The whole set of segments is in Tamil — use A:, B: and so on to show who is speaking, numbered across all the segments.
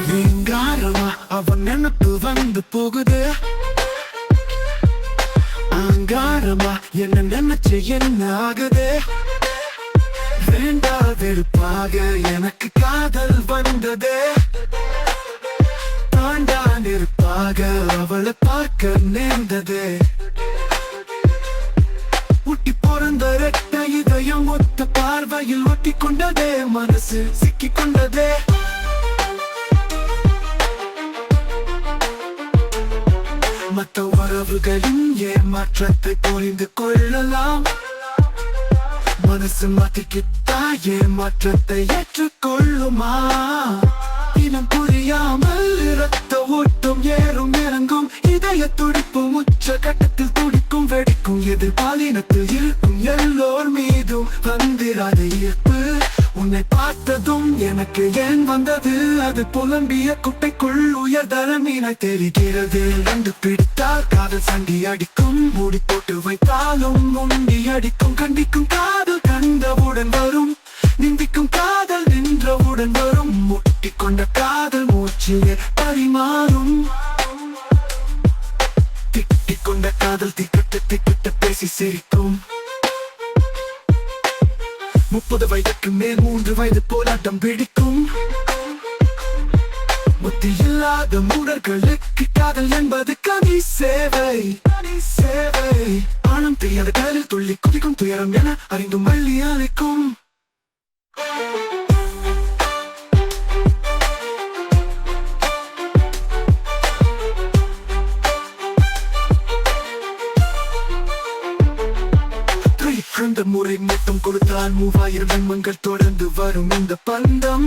A: நீங்காரமா அவன் நினைப்பு வந்து போகுது. அங்காரமா என்ன நினைச்சு என்ன ஆகுது. வேண்டா வெறுப்பாக எனக்கு காதல் வந்தது. தாண்டா நெருப்பாக அவளை பார்க்க நேர்ந்தது. ஒட்டி பிறந்த ரெட்ட இதயம் ஒத்த பார்வையில் ஒட்டி கொண்டதே. மனசு சிக்கி கொண்டதே. மற்ற உறவுகளின் ஏமாற்றத்தை புரிந்து கொள்ளலாம். மனசு மாத்திக்கிட்டா ஏமாற்றத்தை ஏற்றுக்கொள்ளுமா? இனம் புரியாமல் இரத்த ஓட்டம் ஏறும் இறங்கும். இதய துடிப்பு உச்ச கட்டத்தில் துடிக்கும் வெடிக்கும். எதிர்பாலினத்தில் இருக்கும் எல்லோர் மீதும் வந்திராத ஈர்ப்பு. உன்னை பார்த்ததும் எனக்கு ஏன் வந்தது? அது புலம்பிய குட்டைக்குள் உயர்தர மீனை தெரிகிறது. கண்டு பிடித்தால் காதல் சண்டி அடிக்கும். மூடி போட்டு வைத்தாலும் முண்டி அடிக்கும். கண்டிக்கும் காதல் கண்டவுடன் வரும். நிந்திக்கும் காதல் நின்றவுடன் வரும். முட்டி கொண்ட காதல் மூச்சிலே பரிமாறும். திட்டிக் கொண்ட காதல் திக்கிட்ட பேசி சிரிக்கும். 30 வயதுக்கு மேல் 3 வயது போராட்டம் பிடிக்கும். புத்தி இல்லாத மூடர்களுக்கு காதல் என்பது கனி சேவை. ஆழம் தெரியாத கடலில் துள்ளி குதிக்கும் துயரம் என அறிந்தும் வள்ளி அழைக்கும். இந்த முறை மட்டும் கொடுத்தால் 3000 ஜென்மங்கள் தொடர்ந்து வரும் இந்த பந்தம்.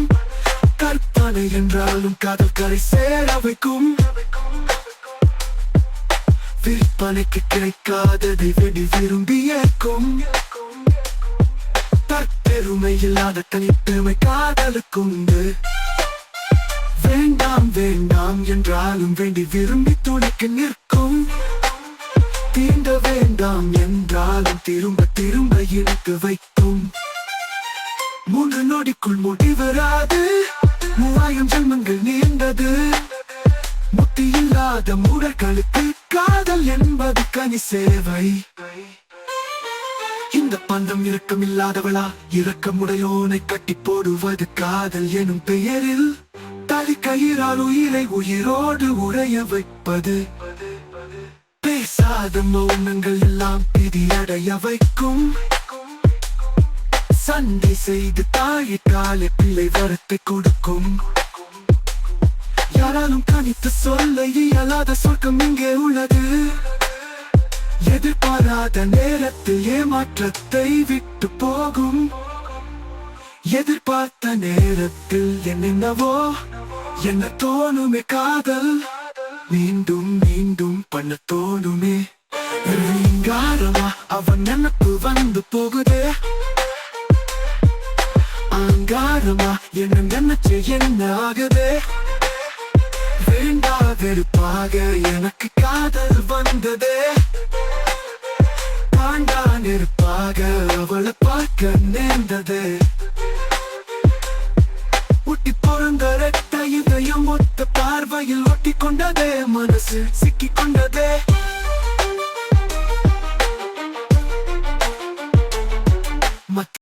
A: கற்பனை என்றாலும் காதல் கரை சேர வைக்கும். விற்பனைக்கு கிடைக்காததை வெடி விரும்பி ஏற்கும். தற்பெருமை இல்லாத தனிப்பெருமை காதலுக்குண்டு. வேண்டாம் வேண்டாம் என்றாலும் வேண்டி விரும்பி துணைக்கு நிற்கும். தீண்ட வேண்டாம் என்றாலும் திரும்ப திரும்ப இழுத்து வைக்கும். 3 நொடிக்குள் முடிவராது. 3000 ஜென்மங்கள் நீண்டது. முத்தி இல்லாத மூடர்களுக்கு காதல் என்பது கனி சேவை. இந்த பந்தம் இரக்கம் இல்லாதவளா? இரக்கமுடையோனை கட்டி போடுவது காதல் எனும் பெயரில். தலி கயிறால் உயிரை உயிரோடு உறைய வைப்பது. பேசாத மௌனங்கள் எல்லாம் பிடியடைய வைக்கும். சண்டை செய்து தாயை காலை பிள்ளை வரத்தை கொடுக்கும். யாராலும் கணித்து சொல்ல இயலாத சொர்க்கம் இங்கே உள்ளது. எதிர்பாராத நேரத்தில் ஏமாற்றத்தை விட்டு போகும். எதிர்பார்த்த நேரத்தில் என்னென்னவோ என்ன தோணுமே காதல். மீண்டும் மீண்டும் பண்ண தோணுமே. ரீங்காரமா அவன் நினைப்பு வந்து போகுது. அங்காரமா என்ன நினைச்சு என்ன ஆகுது. வேண்டா வெறுப்பாக எனக்கு காதல் வந்தது. தாண்டா நெருப்பாக அவளை பார்க்க நேர்ந்தது. ஒட்டி பிறந்த ரெட்ட இதயம் ஒத்த பார்வையில் ஒட்டி கொண்டதே. மனசு சிக்கி கொண்டதே.